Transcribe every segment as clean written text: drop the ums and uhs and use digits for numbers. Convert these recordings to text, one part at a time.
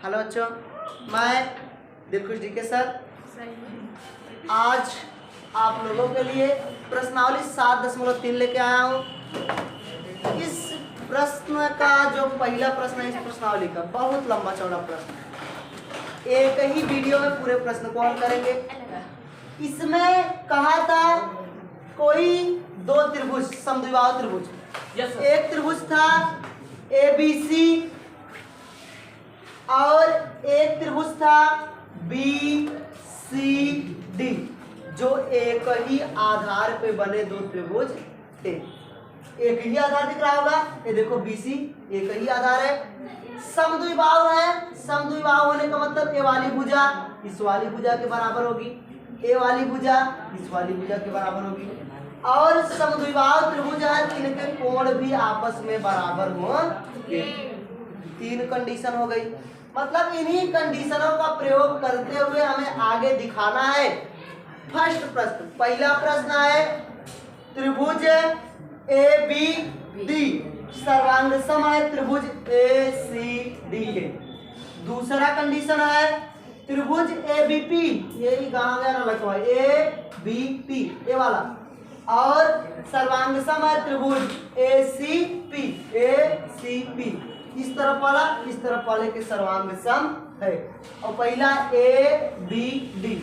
Hello बच्चों, मैं Dilkhush DK sir आज आप लोगों के लिए प्रश्नावली 7.3 लेके आया हूँ। इस प्रश्न का जो पहला प्रश्न है इस प्रश्नावली का बहुत लंबा चौड़ा प्रश्न है। एक ही वीडियो में पूरे प्रश्न को हल करेंगे। इसमें कहा था कोई दो त्रिभुज समद्विबाहु त्रिभुज, एक त्रिभुज था ABC और एक त्रिभुज था BCD जो एक ही आधार पे बने दो त्रिभुज थे। एक ही आधार दिख रहा होगा, ये देखो BC एक ही आधार है। समद्विबाहु है, समद्विबाहु होने का मतलब ए वाली भुजा इस वाली भुजा के बराबर होगी, ए वाली भुजा इस वाली भुजा के बराबर होगी। और समद्विबाहु त्रिभुज है तो इनके कोण भी आपस में बराबर होंगे। तीन कंडीशन हो गई, मतलब इन्हीं कंडीशनों का प्रयोग करते हुए हमें आगे दिखाना है। फर्स्ट प्रश्न, पहला प्रश्न है त्रिभुज ABD सर्वांग सम है त्रिभुज ACD के। दूसरा कंडीशन है त्रिभुज ABP, ये कहाँ गया ना लखवा, ABP ये वाला, और सर्वांग सम है त्रिभुज ACP इस तरफ वाला इस तरफ वाले के सर्वांग सम है। और पहला ABD,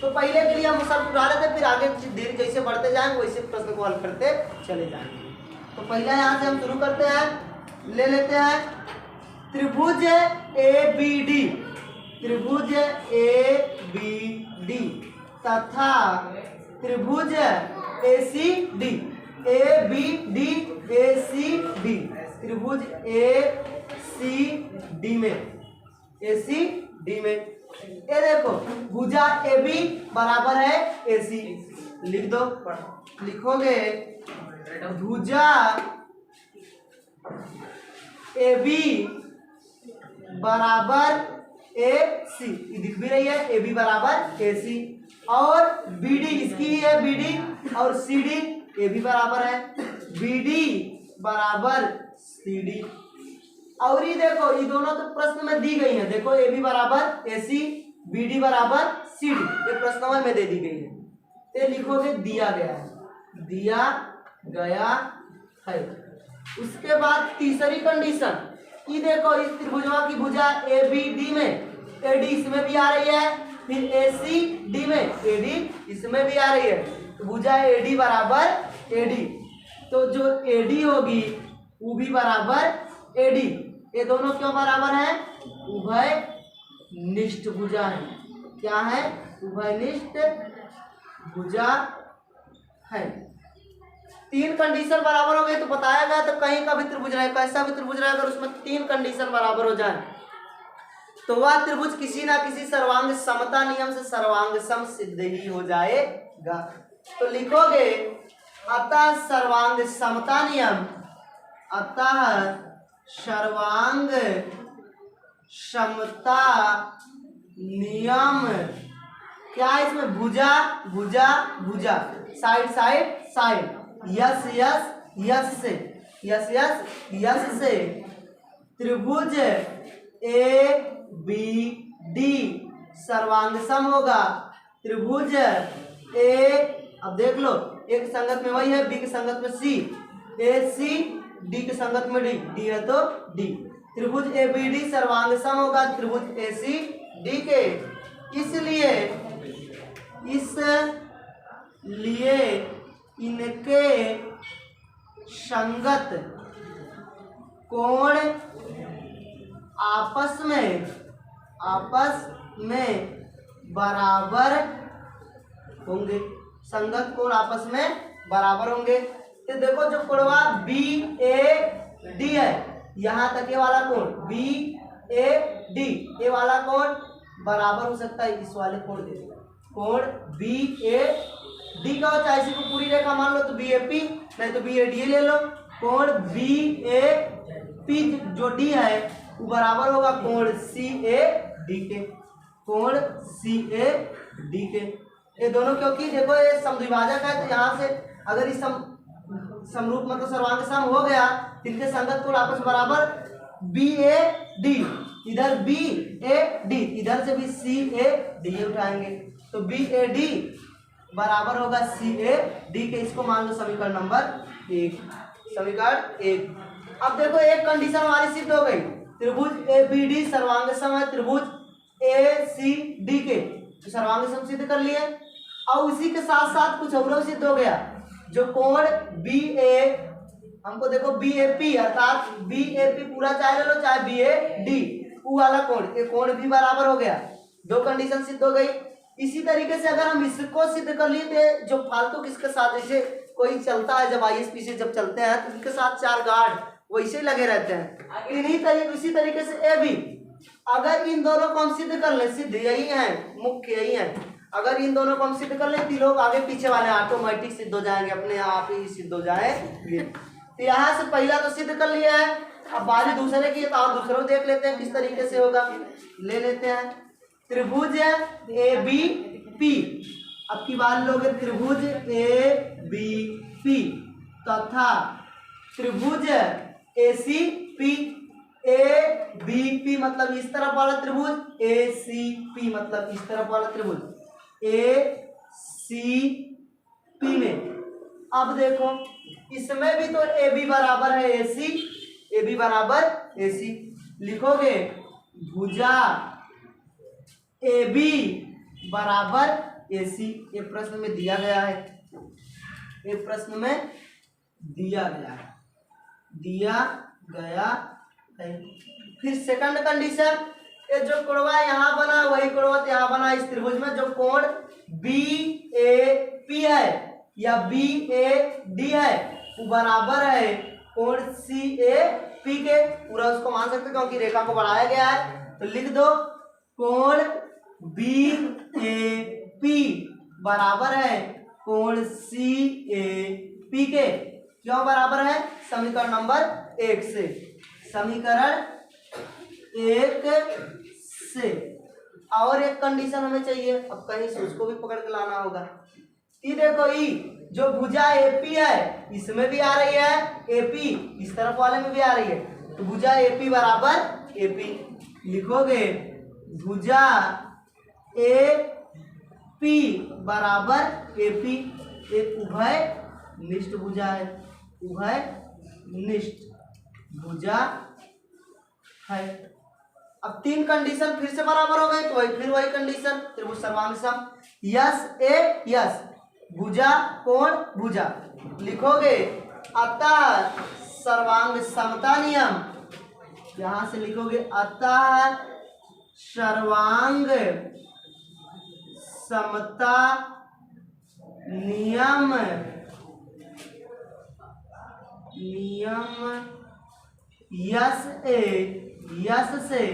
तो पहले के लिए हम सब उठा लेते, फिर आगे धीरे जैसे बढ़ते जाएंगे वैसे प्रश्न को हल करते चले जाएंगे। तो पहला यहाँ से हम शुरू करते हैं, ले लेते हैं त्रिभुज ABD, त्रिभुज ABD तथा त्रिभुज ACD, ABD ACD, त्रिभुज ACD में ये देखो भुजा AB बराबर है AC, लिख दो, लिखोगे भुजा AB बराबर AC, दिख भी रही है AB बराबर AC, और BD इसकी है BD और CD ये भी बराबर है BD बराबर CD। और ये देखो ये दोनों तो प्रश्न में दी गई है, देखो AB बराबर AC BD बराबर CD ये प्रश्न में दे दी गई है। तो लिखोगे दिया गया है, दिया गया है। उसके बाद तीसरी कंडीशन, ये देखो इस त्रिभुजा की भुजा ABD में AD इसमें भी आ रही है, फिर ACD में AD इसमें भी आ रही है, तो भुजा AD बराबर AD, तो जो AD होगी वो भी बराबर AD। ये दोनों क्यों बराबर हैं? उभय निष्ठ भुजा है। क्या है? उभयनिष्ठ भुजा है। तीन कंडीशन बराबर हो गए तो बताया गया तो कहीं का भी त्रिभुज रहे, कैसा भी त्रिभुज रहे, अगर उसमें तीन कंडीशन बराबर हो जाए तो वह त्रिभुज किसी ना किसी सर्वांग समता नियम से सर्वांग सम सिद्ध ही हो जाएगा। तो लिखोगे अतः सर्वांग समता नियम, अतः सर्वांग समता नियम, क्या इसमें भुजा भुजा भुजा, side side side, yes yes yes से, यस यस यस से त्रिभुज ABD सर्वांग सम होगा। त्रिभुज अब देख लो, एक संगत में वही है, B की संगत में C, AC D की संगत में D है तो D, त्रिभुज ABD सर्वांग सम होगा त्रिभुज ACD के। इसलिए इनके संगत कोण आपस में बराबर होंगे, संगत कोण आपस में बराबर होंगे। तो देखो जो कोणवा BAD है, यहाँ तक ये वाला कोण BAD ये वाला कोण बराबर हो सकता है इस वाले कोण के, कोण BAD का हो, चाहे इसी को पूरी रेखा मान लो तो BAP, नहीं तो BAD ले लो। कोण BAP जो D है वो बराबर होगा कोण CAD के, कोण CAD के। ये दोनों क्योंकि देखो ये समद्विभाजक है तो यहाँ से अगर इस समरूप मतलब सर्वांग सम हो गया, इनके संगत कोण आपस बराबर BAD इधर बी ए डी, इधर से भी सी ए डी उठाएंगे तो बी ए डी बराबर होगा सी ए डी के। इसको मान लो समीकरण नंबर 1, समीकरण 1। अब देखो एक कंडीशन हमारी सिद्ध हो गई, त्रिभुज ए बी डी सर्वांग सम है त्रिभुज ए सी डी के, तो सर्वांग सम सिद्ध कर लिए। और उसी के साथ साथ कुछ और सिद्ध हो गया, जो कोण बी ए, हमको देखो बी ए पी अर्थात बी ए पी पूरा चाहे ले लो चाहे बी ए डी, वो वाला कोण, ये कोण भी बराबर हो गया। दो कंडीशन सिद्ध हो गई। इसी तरीके से अगर हम इसको सिद्ध कर लिए थे, जो फालतू किसके साथ जैसे कोई चलता है जब आईएसपी से जब चलते हैं तो उनके साथ 4 गार्ड वैसे ही लगे रहते हैं, इसी तरीके से ए भी, अगर इन दोनों को हम सिद्ध कर ले, सिद्ध यही है, मुख्य यही है, अगर इन दोनों को हम सिद्ध कर ले तो लोग आगे पीछे वाले ऑटोमेटिक सिद्ध हो जाएंगे, अपने आप ही सिद्ध हो जाएंगे। तो यहाँ से पहला तो सिद्ध कर लिया है, अब बारी दूसरे की तो और दूसरों देख लेते हैं किस तरीके से होगा। ले लेते हैं त्रिभुज ए बी पी, अब की बात लोगे त्रिभुज ए बी पी तथा त्रिभुज A C P, A B P मतलब इस तरफ वाला त्रिभुज, ए सी पी मतलब इस तरफ वाला त्रिभुज, ए सी पी में। अब देखो इसमें भी तो ए बी बराबर है ए सी, ए बी बराबर ए सी, लिखोगे भुजा ए बी बराबर ए सी, ये प्रश्न में दिया गया है, ये प्रश्न में दिया गया है, दिया गया है। फिर सेकंड कंडीशन, ये जो कोणवा यहाँ बना वही कोणवा यहाँ बना इस त्रिभुज में, जो कोण बी ए पी है या बी ए डी है वो बराबर है कोण सी ए पी के, पूरा उसको मान सकते क्योंकि रेखा को बढ़ाया गया है। तो लिख दो कोण बी ए पी बराबर है कोण सी ए पी के। क्यों बराबर है? समीकरण नंबर 1 से, समीकरण 1 से। और एक कंडीशन हमें चाहिए, अब कहीं से उसको भी पकड़ के लाना होगा। ये देखो ई जो भुजा एपी है इसमें भी आ रही है, एपी इस तरफ वाले में भी आ रही है, तो भुजा एपी बराबर एपी, लिखोगे भुजा एपी बराबर एपी, एक उभय निष्ठ भुजा है, उभय निष्ठ भुजा है। अब 3 कंडीशन फिर से बराबर हो गए, तो वही फिर वही कंडीशन, त्रिभुज सर्वांग सम, यस ए यस, भुजा कोण भुजा, लिखोगे अतः सर्वांग समता नियम, यहां से लिखोगे अतः सर्वांग समता नियम, नियम यस से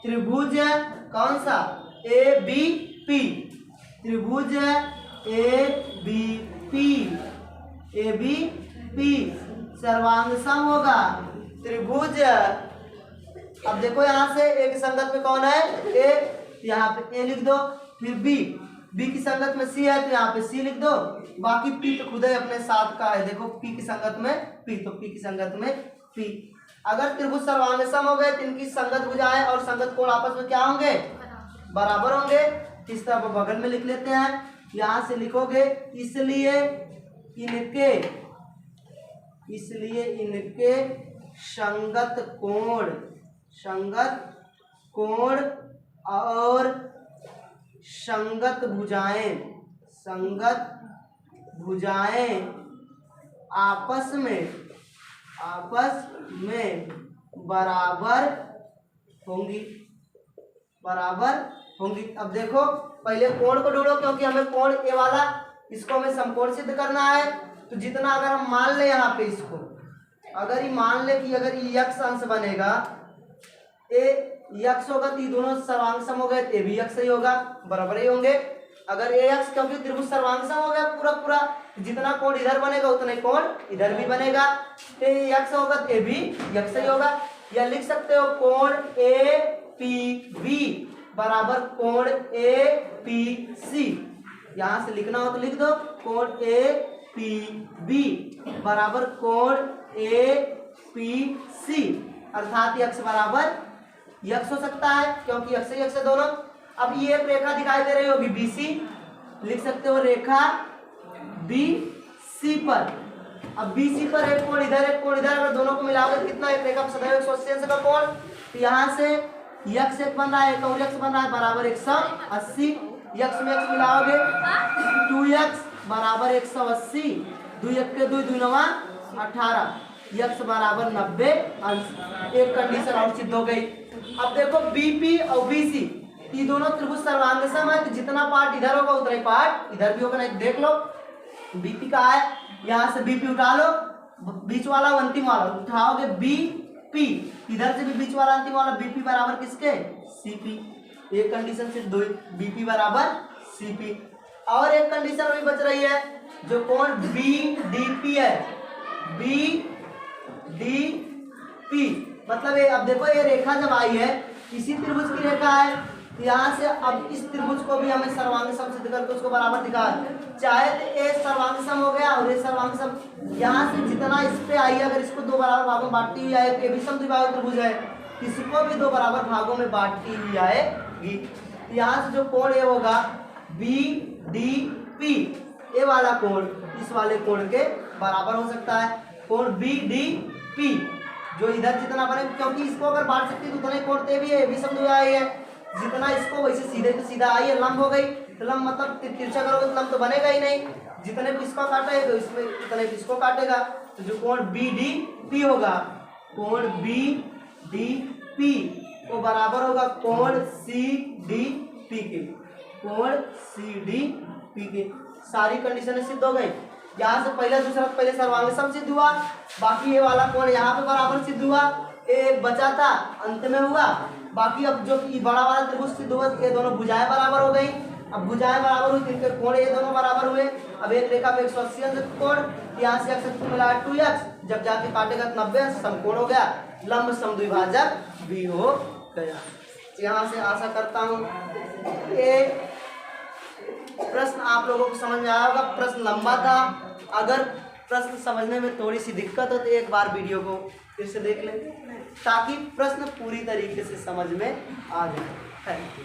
त्रिभुज कौन सा ए बी पी, त्रिभुज A B P, A B P सर्वांग सम होगा त्रिभुज। अब देखो यहाँ से ए की संगत में कौन है ए, यहाँ पे ए लिख दो, फिर बी, बी की संगत में सी है तो यहाँ पे सी लिख दो, बाकी पी तो खुद ही अपने साथ का है, देखो पी की संगत में पी तो पी की संगत में पी। अगर त्रिभुज सर्वांग सम हो गए तो इनकी संगत भुजाएं और संगत कोण आपस में क्या होंगे? बराबर होंगे। इस तरह बगल में लिख लेते हैं, यहां से लिखोगे इसलिए इनके संगत कोण और संगत भुजाएं आपस में बराबर होंगी। अब देखो पहले कोण को ढूंढो, क्योंकि हमें कोण ए वाला इसको हमें समकोण सिद्ध करना है। तो जितना अगर हम मान ले यहाँ पे इसको, अगर ये मान ले कि अगर ये यक्ष अंश बनेगा, ए यक्ष होगा तो ये दोनों सर्वांग सम हो गए, ए भी यक्ष ही होगा, बराबर ही होंगे। अगर ए यक्ष, क्योंकि त्रिभुज सर्वांग सम हो गया पूरा, जितना कोण इधर बनेगा उतना ही कोण इधर भी बनेगा, तो ये यक्ष होगा तो ए भी यक्ष ही होगा। या लिख सकते हो कोण ए पी बी बराबर कोण ए पी सी, यहां से लिखना हो तो लिख दो कोण ए पी बी बराबर कोण ए पी सी, अर्थात यक्ष बराबर यक्स हो सकता है क्योंकि यक्स से यक्स है दोनों। अब ये एक रेखा दिखाई दे रही होगी बीसी, लिख सकते हो रेखा बीसी पर। अब बीसी पर एक कोण इधर एक कोण इधर, अगर दोनों को मिलाओगे तो कितना, एक रेखा पर सदैव 180 अंश का कोण। तो यहाँ से यक्स एक बन रहा है, एक और यक्स बन रहा है बराबर 180। यक्स में यक्स मिलाओगे 2x बराबर 180, 2 एक के 2 2 9 18, यक्स बराबर 90 अंश। एक कंडीशन और सिद्ध हो गई। अब देखो बीपी और बीसी ये दोनों त्रिभुज सर्वांगसम है, तो जितना पार्ट इधर होगा उतना ही पार्ट इधर भी होगा। नहीं देख लो बीपी का है, यहाँ से बीपी उठा लो, बीच वाला अंतिम वाला उठाओगे बीपी, इधर से भी बीच वाला अंतिम वाला बीपी बराबर किसके, सीपी। एक कंडीशन सिर्फ दो, बीपी बराबर सीपी। और एक कंडीशन अभी बच रही है, जो कोण बीडीपी है, बीडीपी मतलब ये, अब देखो ये रेखा जब आई है इसी त्रिभुज की रेखा है, यहाँ से अब इस त्रिभुज को भी हमें सर्वांगसम सिद्ध करके उसको बराबर दिखा, चाहे तो ए सर्वांगसम हो गया और ये सर्वांगसम, यहाँ से जितना इस पे आई अगर इसको दो बराबर भागों में बांटती हुई आए, ये भी समद्विबाहु त्रिभुज है, इसको भी दो बराबर भागों में बांटती हुई आएगी। यहाँ से जो कोण ये होगा बी डी पी, ये वाला कोण इस वाले कोण के बराबर हो सकता है, कोण बी डी पी जो इधर जितना बने, क्योंकि इसको अगर बांट सकती तो उतना कोण ते भी है, ये भी समद्विबाहु है, जितना इसको वैसे सीधे तो सीधा आई है, लंब हो गई तो लंब मतलब तिरछा करोगे तो लंब तो बनेगा ही नहीं, जितने भी इसको काटा है तो इसमें उतने भी इसको काटेगा। तो जो कोण बी डी पी होगा, कोण बी डी पी वो बराबर होगा कोण सी डी पी के, कोण सी डी पी के। सारी कंडीशन सिद्ध हो गई। यहाँ से पहले दूसरा पहले सर्वांगसम सिद्ध हुआ, बाकी ये वाला कोण यहाँ पे बराबर सिद्ध हुआ, एक बचा था अंत में हुआ, बाकी अब जो बड़ा वाला त्रिभुज सिद्ध हुआ ये दोनों भुजाएं बराबर हो गई। अब भुजाएं बराबर हुई, इनके कोण ये दोनों बराबर हुए। अब एक रेखा पे 180 अंश कोण, यहाँ से x मिला 2x, जब जाके काटेगा तो 90 अंश समकोण हो गया, लंब समद्विभाजक भी हो गया। यहाँ से आशा करता हूँ ये प्रश्न आप लोगों को समझ में आया होगा। प्रश्न लंबा था, अगर प्रश्न समझने में थोड़ी सी दिक्कत हो तो एक बार वीडियो को फिर से देख लें ताकि प्रश्न पूरी तरीके से समझ में आ जाए। Thank you.